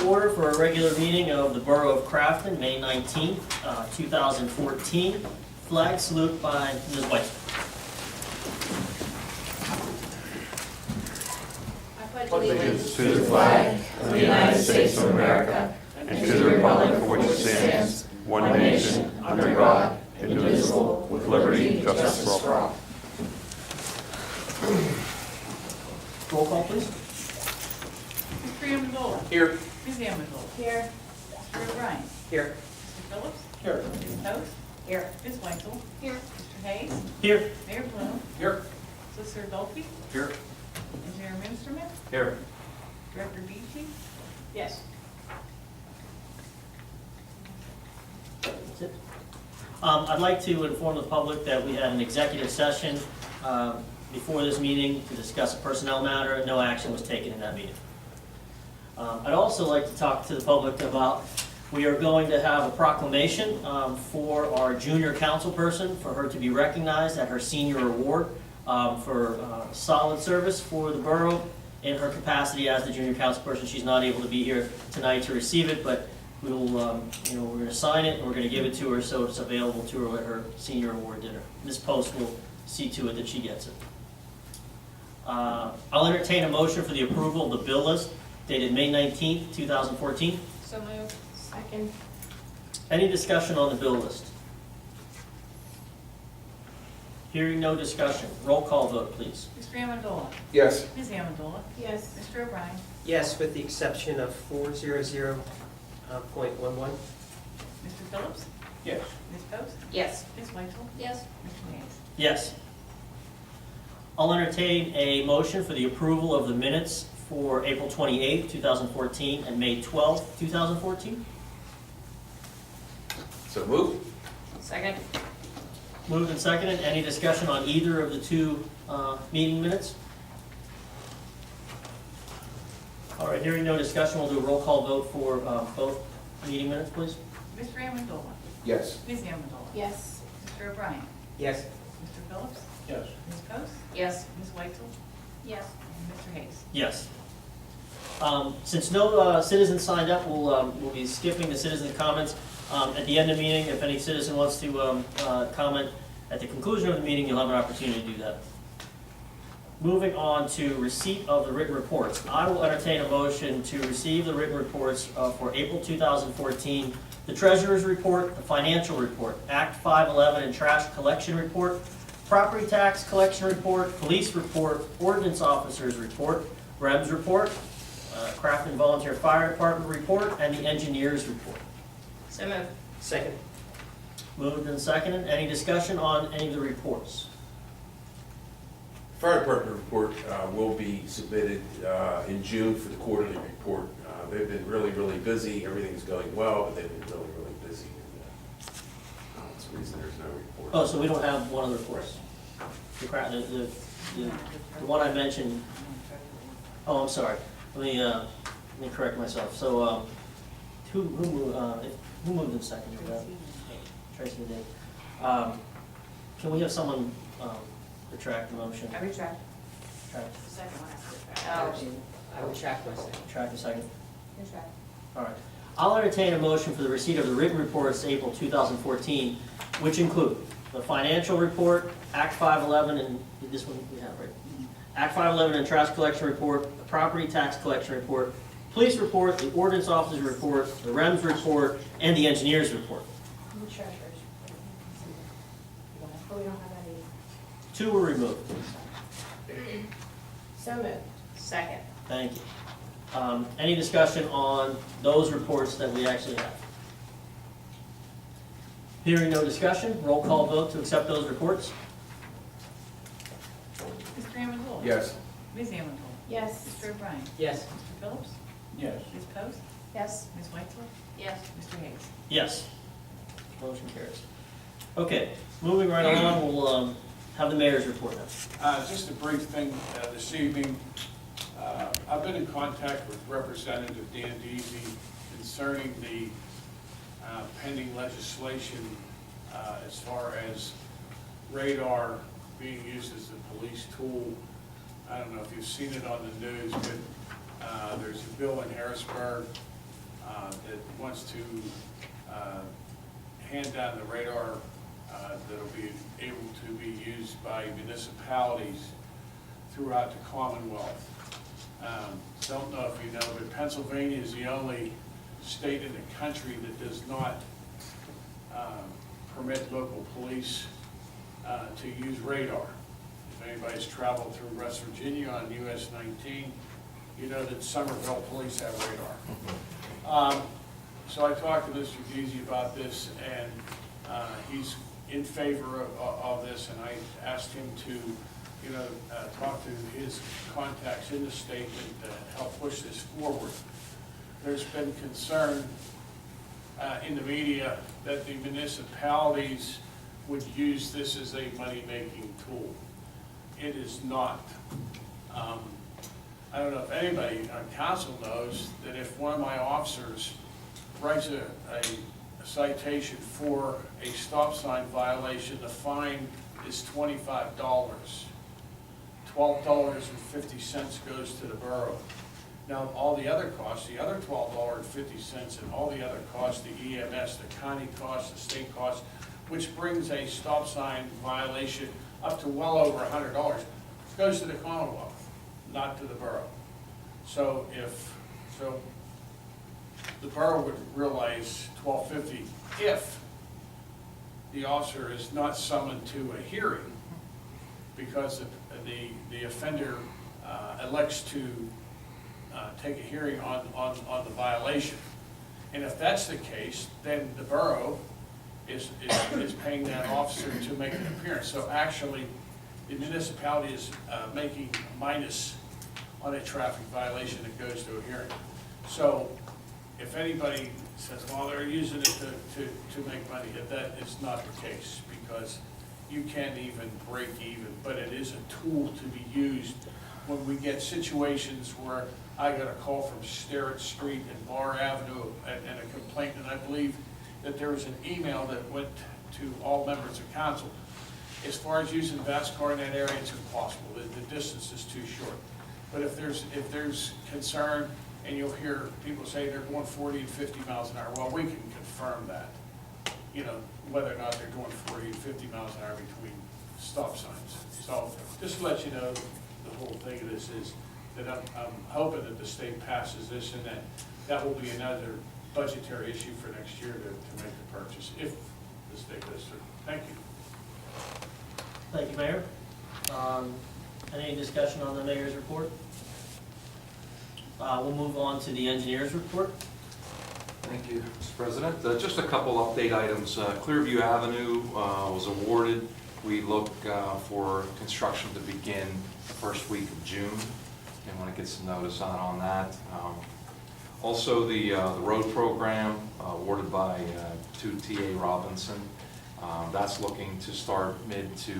order for a regular meeting of the Borough of Crafton, May 19th, 2014. Flag salute by Ms. White. I pledge allegiance to the flag of the United States of America and to the republic for which it stands, one nation, under God, indivisible, with liberty and justice for all. Roll call, please. Mr. Amendola. Here. Ms. Amendola. Here. Mr. O'Brien. Here. Mr. Phillips. Here. Ms. Post. Here. Ms. Weitzel. Here. Mr. Hayes. Here. Mayor Bloom. Here. Solicitor Dolphy. Here. Engineer Minsterman. Here. Director Beachy. Yes. That's it. I'd like to inform the public that we had an executive session before this meeting to discuss a personnel matter. No action was taken in that meeting. I'd also like to talk to the public about, we are going to have a proclamation for our junior council person, for her to be recognized at her senior award for solid service for the borough in her capacity as the junior council person. She's not able to be here tonight to receive it, but we will, we're going to sign it and we're going to give it to her so it's available to her at her senior award dinner. Ms. Post will see to it that she gets it. I'll entertain a motion for the approval of the bill list dated May 19th, 2014. So moved. Second. Any discussion on the bill list? Hearing no discussion. Roll call vote, please. Mr. Amendola. Yes. Ms. Amendola. Yes. Mr. O'Brien. Yes, with the exception of 400.11. Mr. Phillips. Yes. Ms. Post. Yes. Ms. Weitzel. Yes. Mr. Hayes. Yes. I'll entertain a motion for the approval of the minutes for April 28th, 2014 and May 12th, 2014. So move. Second. Moved and seconded. Any discussion on either of the two meeting minutes? All right, hearing no discussion, we'll do a roll call vote for both meeting minutes, please. Mr. Amendola. Yes. Ms. Amendola. Yes. Mr. O'Brien. Yes. Mr. Phillips. Yes. Ms. Post. Yes. Ms. Weitzel. Yes. And Mr. Hayes. Yes. Since no citizens signed up, we'll be skipping the citizen comments. At the end of the meeting, if any citizen wants to comment at the conclusion of the meeting, you'll have an opportunity to do that. Moving on to receipt of the written reports. I will entertain a motion to receive the written reports for April 2014, the Treasurer's Report, the Financial Report, Act 511 and Trash Collection Report, Property Tax Collection Report, Police Report, Ordinance Officer's Report, REMS Report, Crafton Volunteer Fire Department Report, and the Engineer's Report. So moved. Second. Moved and seconded. Any discussion on any of the reports? Fire department report will be submitted in June for the quarterly report. They've been really, really busy. Everything's going well, but they've been really, really busy. And that's the reason there's no report. Oh, so we don't have one of the reports? The one I mentioned, oh, I'm sorry. Let me correct myself. So, who moved in second? Tracy did. Can we have someone retract the motion? I retract. Retract. Second last. I would check myself. Retract a second. Retract. All right. I'll entertain a motion for the receipt of the written reports April 2014, which include the financial report, Act 511, and this one we have, right? Act 511 and trash collection report, the property tax collection report, police report, the ordinance officer's report, the REMS report, and the engineer's report. The treasurer's. But we don't have any. 2 were removed. So moved. Second. Thank you. Any discussion on those reports that we actually have? Hearing no discussion, roll call vote to accept those reports. Mr. Amendola. Yes. Ms. Amendola. Yes. Mr. O'Brien. Yes. Mr. Phillips. Yes. Ms. Post. Yes. Ms. Weitzel. Yes. Mr. Hayes. Yes. Motion carries. Okay, moving right along, we'll have the mayor's report now. Just a brief thing this evening. I've been in contact with Representative Dan Deasy concerning the pending legislation as far as radar being used as a police tool. I don't know if you've seen it on the news, but there's a bill in Harrisburg that wants to hand down the radar that'll be able to be used by municipalities throughout the Commonwealth. Don't know if you know, but Pennsylvania is the only state in the country that does not permit local police to use radar. If anybody's traveled through West Virginia on US 19, you know that Somerville police have radar. So I talked to Mr. Geezy about this, and he's in favor of this, and I asked him to, talk to his contacts in the state and help push this forward. There's been concern in the media that the municipalities would use this as a money-making tool. It is not. I don't know if anybody on council knows that if one of my officers writes a citation for a stop sign violation, the fine is $25. $12.50 goes to the borough. Now, all the other costs, the other $12.50 and all the other costs, the EMS, the county costs, the state costs, which brings a stop sign violation up to well over $100, goes to the Commonwealth, not to the borough. So the borough would realize $12.50 if the officer is not summoned to a hearing because the offender elects to take a hearing on the violation. And if that's the case, then the borough is paying that officer to make an appearance. So actually, the municipality is making a minus on a traffic violation that goes to a hearing. So if anybody says, well, they're using it to make money, that is not the case, because you can't even break even, but it is a tool to be used when we get situations where I got a call from Sterrett Street and Bar Avenue and a complaint, and I believe that there was an email that went to all members of council. As far as using VASCAR in that area, it's impossible. The distance is too short. But if there's concern, and you'll hear people say they're going 40 and 50 miles an hour, well, we can confirm that, whether or not they're going 40 and 50 miles an hour between stop signs. So just to let you know, the whole thing of this is that I'm hoping that the state passes this, and that will be another budgetary issue for next year to make the purchase, if the state does through. Thank you. Thank you, Mayor. Any discussion on the mayor's report? We'll move on to the engineer's report. Thank you, Mr. President. Just a couple update items. Clearview Avenue was awarded. We look for construction to begin the first week of June, and want to get some notice on that. Also, the road program awarded by 2TA Robinson. That's looking to start mid to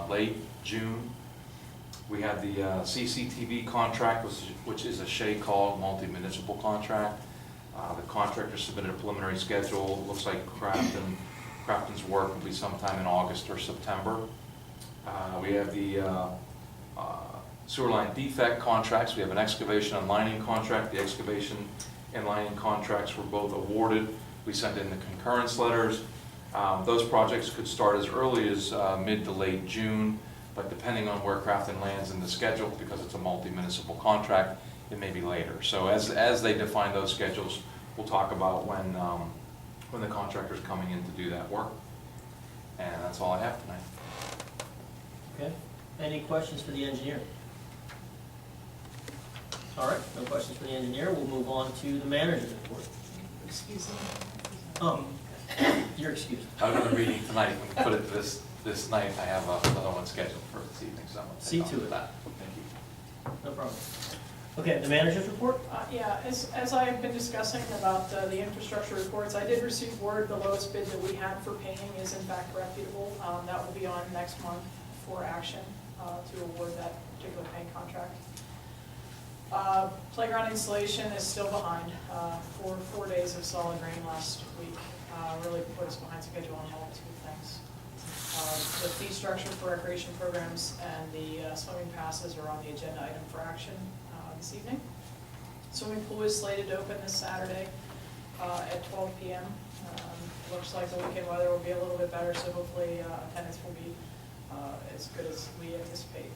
late June. We have the CCTV contract, which is a Shea Call multi-municipal contract. The contractor submitted a preliminary schedule. It looks like Crafton's work will be sometime in August or September. We have the sewer line defect contracts. We have an excavation and lining contract. The excavation and lining contracts were both awarded. We sent in the concurrence letters. Those projects could start as early as mid to late June, but depending on where Crafton lands in the schedule, because it's a multi-municipal contract, it may be later. So as they define those schedules, we'll talk about when the contractor's coming in to do that work. And that's all I have tonight. Okay. Any questions for the engineer? All right, no questions for the engineer. We'll move on to the manager's report. Excuse me. You're excused. I have another meeting tonight. When we put it this night, I have another one scheduled for this evening, so I'm going to See take to on it. that. Thank you. No problem. Okay, the manager's report? Yeah, as I have been discussing about the infrastructure reports, I did receive word the lowest bid that we had for painting is in fact reputable. That will be on next month for action to award that particular paint contract. Playground installation is still behind for 4 days of solid rain last week. Really put us behind schedule on multiple things. The fee structure for recreation programs and the swimming passes are on the agenda item for action this evening. Swimming pool is slated to open this Saturday. at 12 p.m. Looks like the weekend weather will be a little bit better, so hopefully attendance will be as good as we anticipate.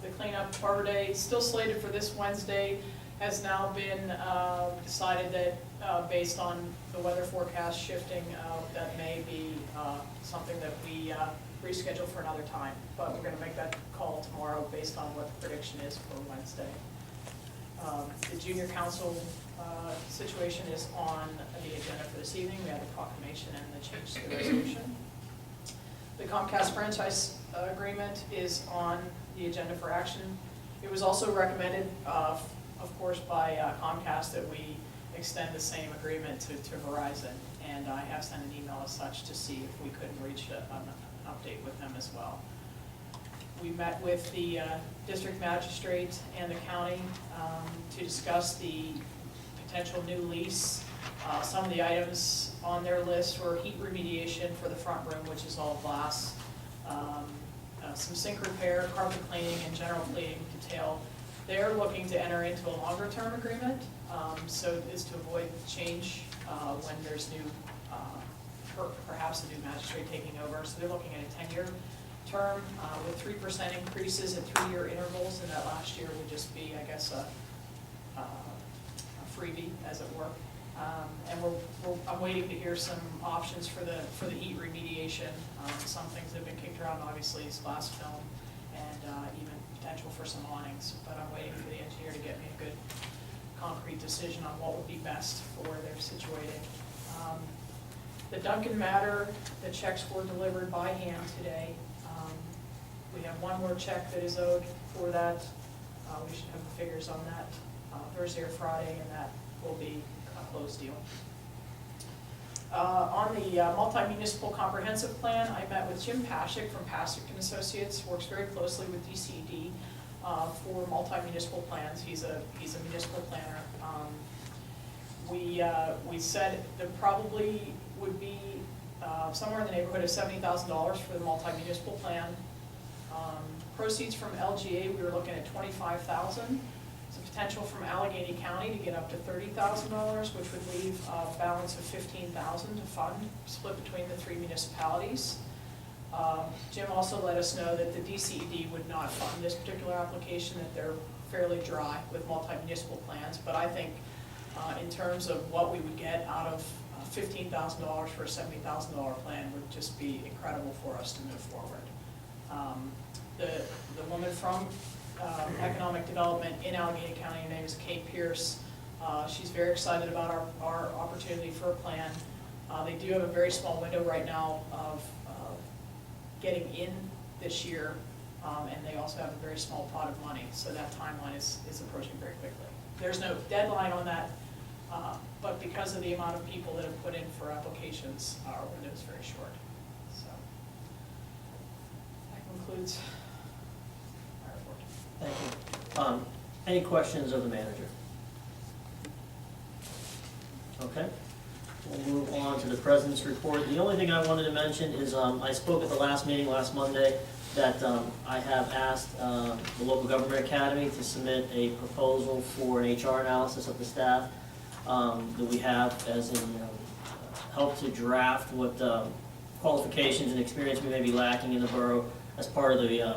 The cleanup Arbor Day, still slated for this Wednesday, has now been decided that based on the weather forecast shifting, that may be something that we reschedule for another time. But we're going to make that call tomorrow based on what the prediction is for Wednesday. The junior council situation is on the agenda for this evening. We have the proclamation and the change to the resolution. The Comcast franchise agreement is on the agenda for action. It was also recommended, of course, by Comcast that we extend the same agreement to Verizon. And I have sent an email as such to see if we couldn't reach an update with them as well. We met with the district magistrate and the county to discuss the potential new lease. Some of the items on their list were heat remediation for the front room, which is all glass, some sink repair, carpet cleaning, and general cleaning detail. They're looking to enter into a longer-term agreement, so as to avoid change when there's new, perhaps a new magistrate taking over. So they're looking at a 10-year term with 3% increases at 3-year intervals, and that last year would just be, I guess, a freebie, as it were. And I'm waiting to hear some options for the heat remediation. Some things that have been kicked around, obviously, is glass film and even potential for some awnings. But I'm waiting for the engineer to get me a good concrete decision on what would be best for their situating. The Duncan matter, the checks were delivered by hand today. We have one more check that is owed for that. We should have the figures on that Thursday or Friday, and that will be a closed deal. On the multi-municipal comprehensive plan, I met with Jim Pashik from Pashik & Associates, works very closely with DCD for multi-municipal plans. He's a municipal planner. We said there probably would be somewhere in the neighborhood of $70,000 for the multi-municipal plan. Proceeds from LGA, we were looking at $25,000. There's a potential from Allegheny County to get up to $30,000, which would leave a balance of $15,000 to fund, split between the 3 municipalities. Jim also let us know that the DCED would not fund this particular application, that they're fairly dry with multi-municipal plans, but I think in terms of what we would get out of $15,000 for a $70,000 plan would just be incredible for us to move forward. The woman from Economic Development in Allegheny County, her name is Kate Pierce. She's very excited about our opportunity for a plan. They do have a very small window right now of getting in this year, and they also have a very small pot of money, so that timeline is approaching very quickly. There's no deadline on that, but because of the amount of people that have put in for applications, our window is very short. So that concludes my report. Thank you. Any questions of the manager? Okay. We'll move on to the president's report. The only thing I wanted to mention is I spoke at the last meeting last Monday that I have asked the Local Government Academy to submit a proposal for an HR analysis of the staff that we have, as in help to draft what qualifications and experience we may be lacking in the borough as part of the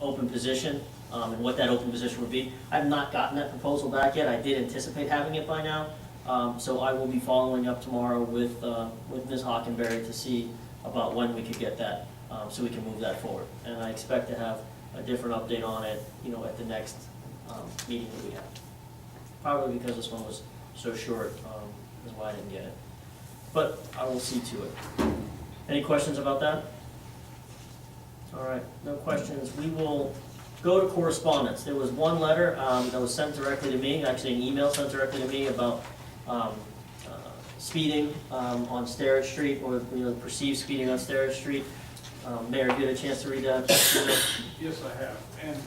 open position and what that open position would be. I have not gotten that proposal back yet. I did anticipate having it by now. So I will be following up tomorrow with Ms. Hockenberry to see about when we could get that, so we can move that forward. And I expect to have a different update on it, at the next meeting that we have. Probably because this one was so short, is why I didn't get it. But I will see to it. Any questions about that? All right, no questions. We will go to correspondence. There was one letter that was sent directly to me, actually an email sent directly to me about speeding on Sterrett Street, or perceived speeding on Sterrett Street. Mayor, did you get a chance to read that? Yes, I have. And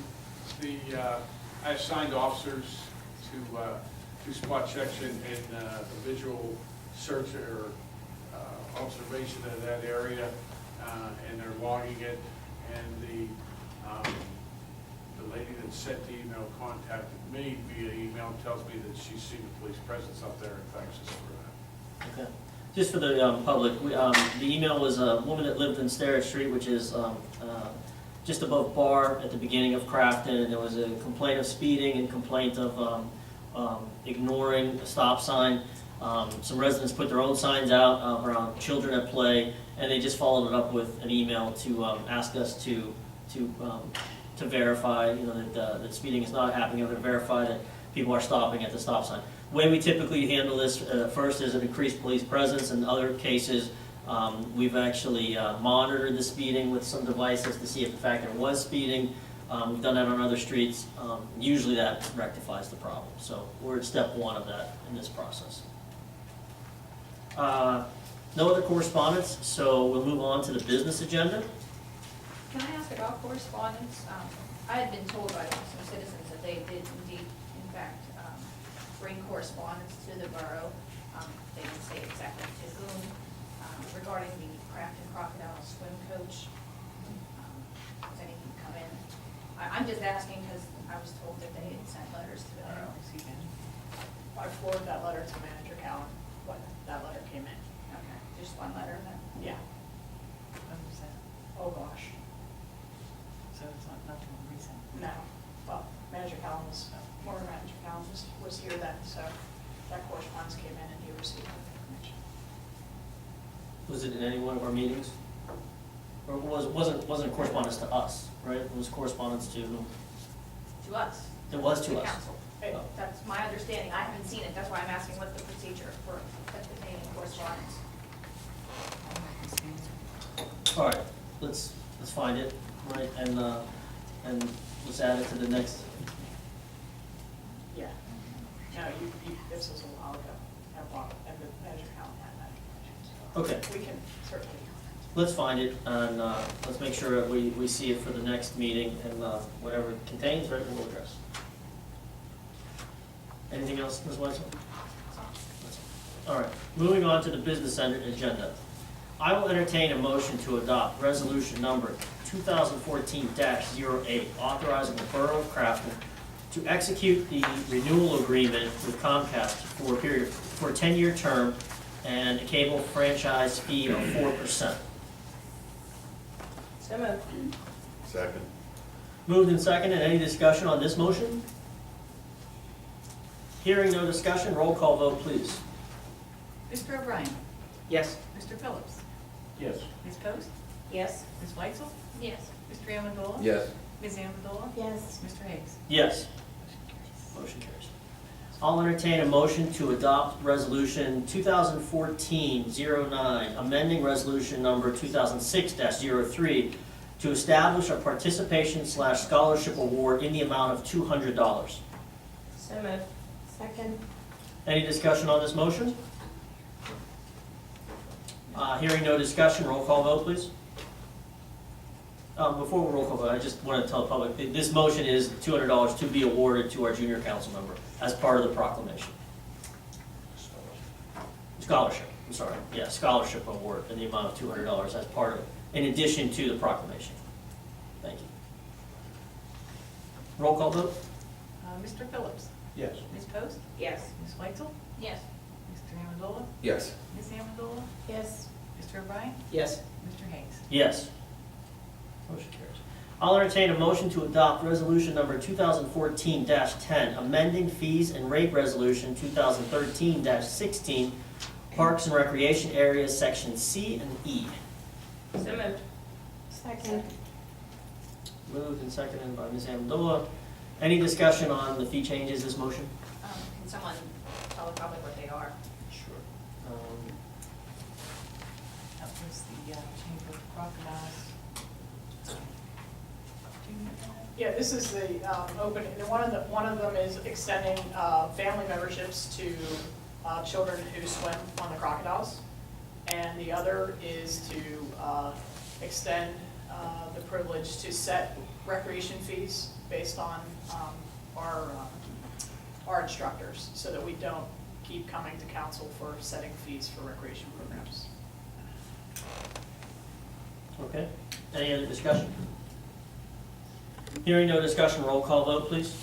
I assigned officers to spot checks and a visual search or observation of that area, and they're logging it. And the the lady that sent the email contacted me via email, tells me that she's seen the police presence up there and thanks us for that. Okay. Just for the public, the email was a woman that lived in Starrett Street, which is just above Bar at the beginning of Crafton, and there was a complaint of speeding and complaint of ignoring a stop sign. Some residents put their own signs out around children at play, and they just followed it up with an email to ask us to verify, that speeding is not happening, or to verify that people are stopping at the stop sign. The way we typically handle this, first is an increased police presence. In other cases, we've actually monitored the speeding with some devices to see if in fact there was speeding. We've done that on other streets. Usually that rectifies the problem. So we're at step one of that in this process. No other correspondence, so we'll move on to the business agenda. Can I ask about correspondence? I had been told by some citizens that they did indeed, in fact, bring correspondence to the borough. They didn't say exactly to whom, regarding the Crafton Crocodile swim coach. Has anything come in? I'm just asking because I was told that they had sent letters to the I borough. don't receive any. I forwarded that letter to Manager Callen when that letter came in. Okay, just one letter then? Yeah. When was that? Oh, gosh. So it's not nothing recent. No. Well, Manager Callen former Manager Callen was here then, so that correspondence came in and he received that information. Was it in any one of our meetings? Or wasn't correspondence to us, right? It was correspondence to whom? To us? It was to The us. council. Hey. That's my understanding. I haven't seen it. That's why I'm asking what's the procedure for obtaining correspondence. I'm not receiving. All right, let's find it, right, and let's add it to the next. Yeah. No, this was a while ago, and the Manager Callen had that information, so. Okay. We can certainly. Let's find it, and let's make sure that we see it for the next meeting, and whatever it contains, right, we'll address. Anything else, Ms. Weisel? All right, moving on to the business agenda. I will entertain a motion to adopt resolution number 2014-08, authorizing the Borough of Crafton to execute the renewal agreement with Comcast for a 10-year term and a cable franchise fee of 4%. So moved. Second. Moved and seconded. Any discussion on this motion? Hearing no discussion, roll call vote, please. Mr. O'Brien. Yes. Mr. Phillips. Yes. Ms. Post. Yes. Ms. Weitzel. Yes. Mr. Amendola. Yes. Ms. Amendola. Yes. Mr. Hayes. Yes. Motion carries. I'll entertain a motion to adopt resolution 2014-09, amending resolution number 2006-03 to establish a participation/scholarship award in the amount of $200. So moved. Second. Any discussion on this motion? Hearing no discussion, roll call vote, please. Before we roll call vote, I just want to tell the public, this motion is $200 to be awarded to our junior council member as part of the proclamation. Scholarship, I'm sorry, yeah, scholarship award in the amount of $200 as part of, in addition to the proclamation. Thank you. Roll call vote? Mr. Phillips. Yes. Ms. Post. Yes. Ms. Weitzel. Yes. Mr. Amendola. Yes. Ms. Amendola. Yes. Mr. O'Brien. Yes. Mr. Hayes. Yes. Motion carries. I'll entertain a motion to adopt resolution number 2014-10, amending fees and rate resolution 2013-16, Parks and Recreation Areas, section C and E. So moved. Second. Moved and seconded by Ms. Amendola. Any discussion on the fee changes, this motion? Can someone tell the public what they are? Sure. That was the Chamber of Crocodiles. Do you know that? Yeah, this is the opening, and one of them is extending family memberships to children who swim on the crocodiles. And the other is to extend the privilege to set recreation fees based on our instructors, so that we don't keep coming to council for setting fees for recreation programs. Okay. Any other discussion? Hearing no discussion, roll call vote, please.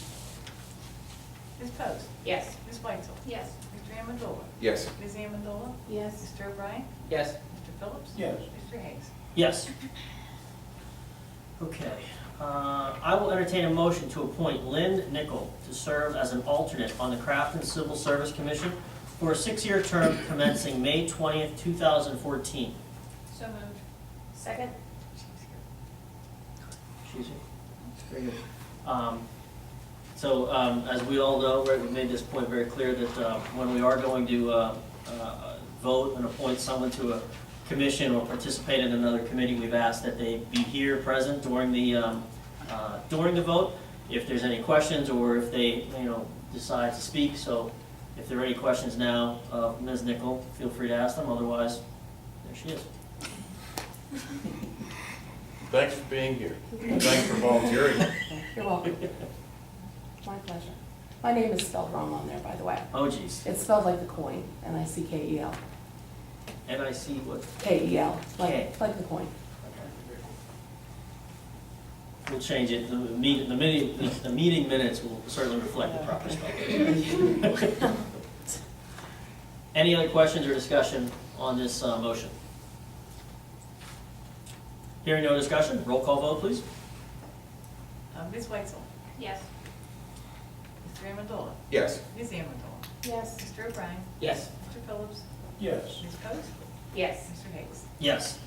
Ms. Post? Yes. Ms. Weitzel? Yes. Mr. Amendola? Yes. Ms. Amendola? Yes. Mr. O'Brien? Yes. Mr. Phillips? Yes. Mr. Hayes? Yes. Okay. I will entertain a motion to appoint Lynn Nickel to serve as an alternate on the Craft and Civil Service Commission for a 6-year term commencing May 20th, 2014. So moved. Second? Excuse me. Very good. As we all know, right, we've made this point very clear that when we are going to vote and appoint someone to a commission or participate in another committee, we've asked that they be here present during the vote. If there's any questions or if they, decide to speak. So if there are any questions now, Ms. Nickel, feel free to ask them. Otherwise, there she is. Thanks for being here. Thanks for volunteering. You're welcome. My pleasure. My name is spelled wrong on there, by the way. Oh, geez. It's spelled like the coin, N-I-C-K-E-L. N-I-C what? K-E-L, K. like the coin. We'll change it. The meeting minutes will certainly reflect the proper spelling. Any other questions or discussion on this motion? Hearing no discussion, roll call vote, please. Ms. Weitzel? Yes. Mr. Amendola? Yes. Ms. Amendola? Yes. Mr. O'Brien? Yes. Mr. Phillips? Yes. Ms. Post? Yes. Mr. Hayes? Yes.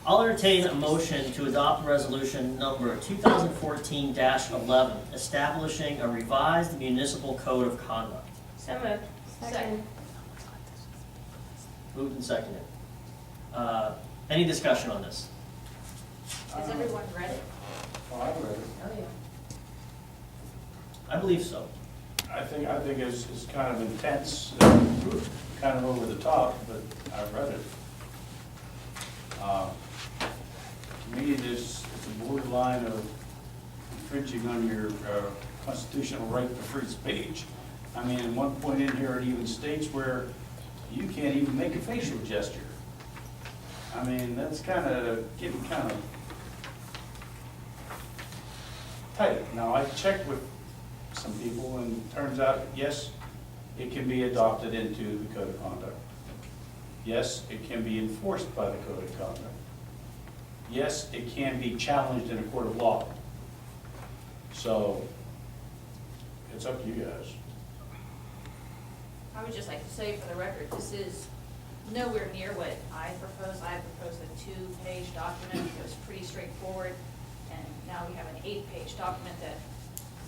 I'll entertain a motion to adopt resolution number 2014-11, establishing a revised municipal code of conduct. So moved. Second. Moved and seconded. Any discussion on this? Has everyone read it? Oh, I read it. Oh, yeah. I believe so. I think it's kind of intense, kind of over the top, but I've read it. To me, it's a borderline of infringing on your constitutional right to free speech. I mean, at one point in here, it even states where you can't even make a facial gesture. I mean, that's getting kind of tight. Now, I checked with some people, and it turns out, yes, it can be adopted into the code of conduct. Yes, it can be enforced by the code of conduct. Yes, it can be challenged in a court of law. So, it's up to you guys. I would just like to say for the record, this is nowhere near what I proposed. I proposed a 2-page document. It was pretty straightforward. And now we have an 8-page document that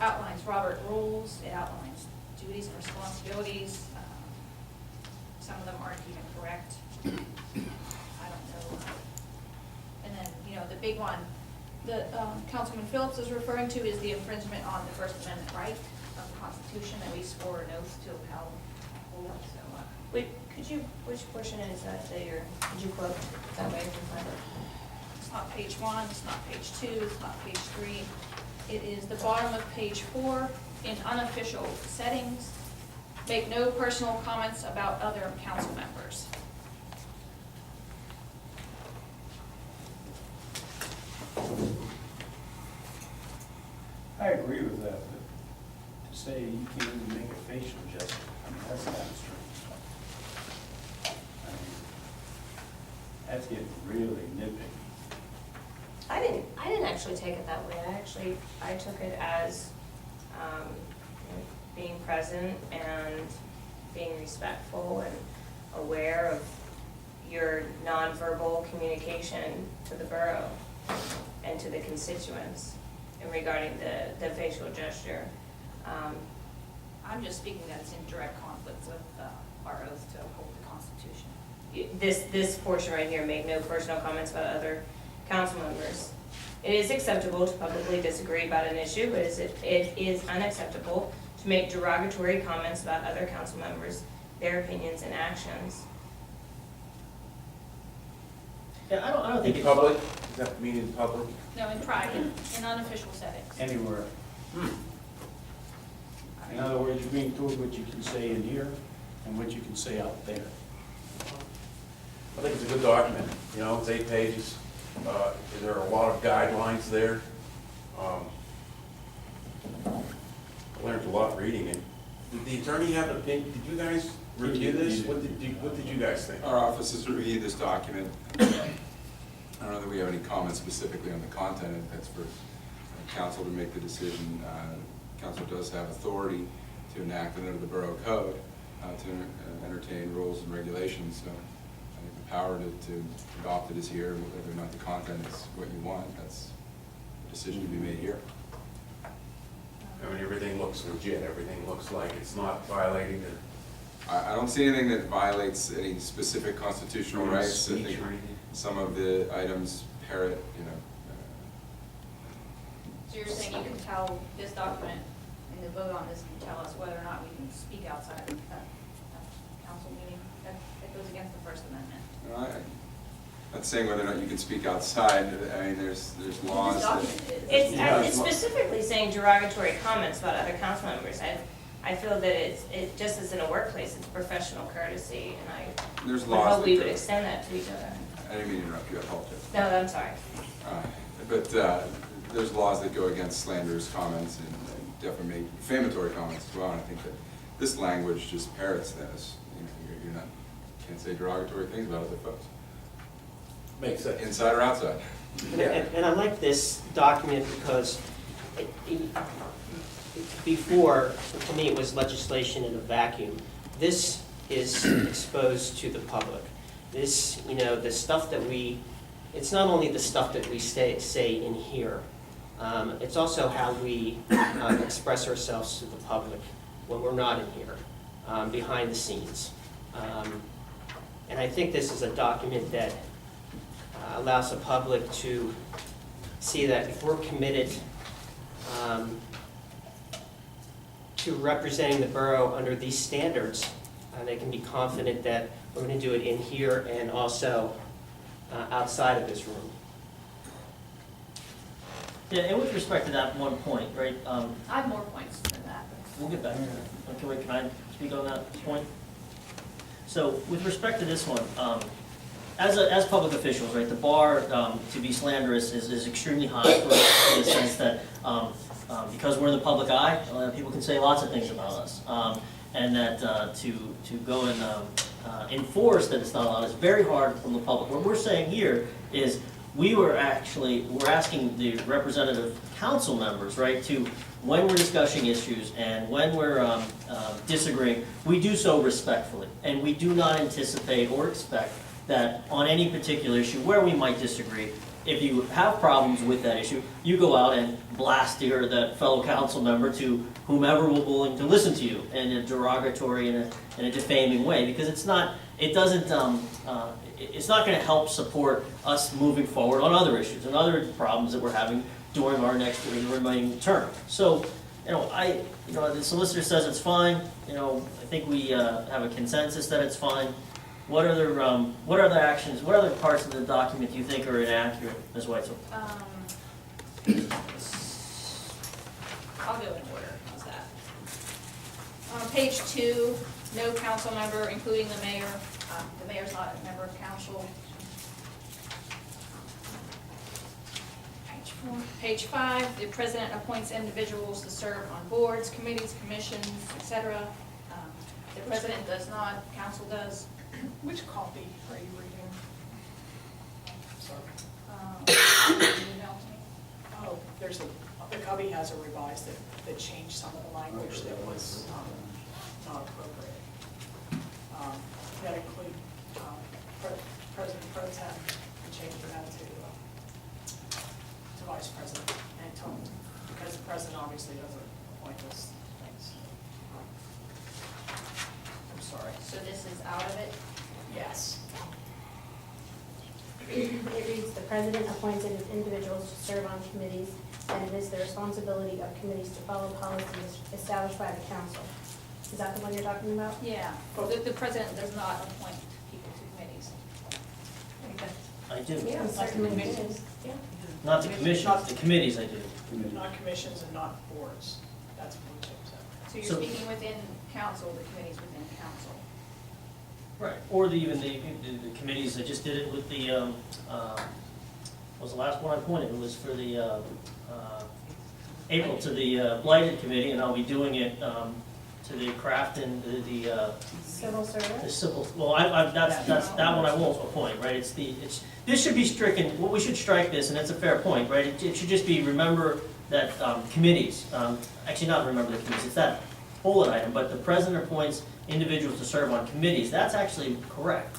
outlines Robert rules. It outlines duties and responsibilities. Some of them aren't even correct. I don't know. And then, the big one that Councilman Phillips is referring to is the infringement on the First Amendment right of the Constitution that we swore an oath to uphold. So, Which portion is that could you quote? That way I can find it. it's not page 1, it's not page 2, it's not page 3. It is the bottom of page 4 in unofficial settings. Make no personal comments about other council members. I agree with that, but to say you can't even make a facial gesture, I mean, that's kind of strange. I mean, that's getting really nitpicky. I didn't actually take it that way. I took it as being present and being respectful and aware of your nonverbal communication to the borough and to the constituents and regarding the facial gesture. I'm just speaking that it's in direct conflict with our oath to uphold the Constitution. This portion right here, make no personal comments about other council members. It is acceptable to publicly disagree about an issue, but it is unacceptable to make derogatory comments about other council members, their opinions and actions. Yeah, I don't think In it's public? Does that mean in public? No, in private, in unofficial settings. Anywhere. In other words, you're being told what you can say in here and what you can say out there. I think it's a good document, it's 8 pages. There are a lot of guidelines there. I learned a lot reading it. Did the attorney have an opinion? Did you guys review this? What did you guys think? Our office has reviewed this document. I don't know that we have any comments specifically on the content. That's for council to make the decision. Council does have authority to enact under the Borough Code to entertain rules and regulations. So I think the power to adopt it is here. Whether or not the content is what you want, that's a decision to be made here. I mean, everything looks legit. Everything looks like it's not violating the I don't see anything that violates any specific constitutional rights. I speech think or anything. some of the items parrot, So you're saying you can tell this document and the vote on this can tell us whether or not we can speak outside of a council meeting? That goes against the First Amendment. I'm not saying whether or not you can speak outside. I mean, there's laws This that. document is. It's specifically saying derogatory comments about other council members. I feel that it just as in a workplace, it's professional courtesy, and I There's would laws hope we that would go- extend that to each other. I didn't mean to interrupt you, I apologize. No, I'm sorry. But there's laws that go against slanderous comments and defamatory comments as well, and I think that this language just parrots this. You're not, can't say derogatory things about other folks, Makes sense. inside or outside. And I like this document because before, to me, it was legislation in a vacuum. This is exposed to the public. This, the stuff that it's not only the stuff that we say in here, it's also how we express ourselves to the public when we're not in here, behind the scenes. And I think this is a document that allows the public to see that if we're committed to representing the borough under these standards, they can be confident that we're going to do it in here and also outside of this room. Yeah, and with respect to that one point, right, I have more points than that. we'll get back to that. Okay, can I speak on that point? So with respect to this one, as public officials, right, the bar to be slanderous is extremely high for us in the sense that because we're in the public eye, people can say lots of things about us. And that to go and enforce that it's not allowed is very hard from the public. What we're saying here is we're asking the representative council members, right, to, when we're discussing issues and when we're disagreeing, we do so respectfully. And we do not anticipate or expect that on any particular issue where we might disagree, if you have problems with that issue, you go out and blast that fellow council member to whomever will be willing to listen to you in a derogatory and a defaming way, because it's not going to help support us moving forward on other issues and other problems that we're having during our next remaining term. So, the solicitor says it's fine. I think we have a consensus that it's fine. What other actions, what other parts of the document do you think are inaccurate, Ms. Weitzel? I'll go in order, how's that? Page 2, no council member, including the mayor. The mayor's not a member of council. Page 5, the president appoints individuals to serve on boards, committees, commissions, etc. The president does not, council does. Which copy are you reading? Sorry. Email to me. Oh, the copy has a revised that changed some of the language that was not appropriate. That include President Pro Tem and changing that to Vice President and Tony, because the President obviously doesn't appoint those things. I'm sorry. So this is out of it? Yes. It reads, the president appoints individuals to serve on committees, and it is the responsibility of committees to follow policies established by the council. Is that the one you're talking about? Yeah. The president does not appoint people to committees. I do. Yeah, certainly it is. Yeah. Not the commissions, the committees I do. Not commissions and not boards. That's what we changed that. So you're So- speaking within council, the committees within council. Right, or even the committees, I just did it with was the last one I pointed, it was for the, April, to the Blighted Committee, and I'll be doing it, to the craft and the Civil service? civil, well, that one I won't appoint, right? This should be stricken, well, we should strike this, and it's a fair point, right? It should just be, remember that committees, actually not remember the committees, it's that bullet item, but the president appoints individuals to serve on committees, that's actually correct.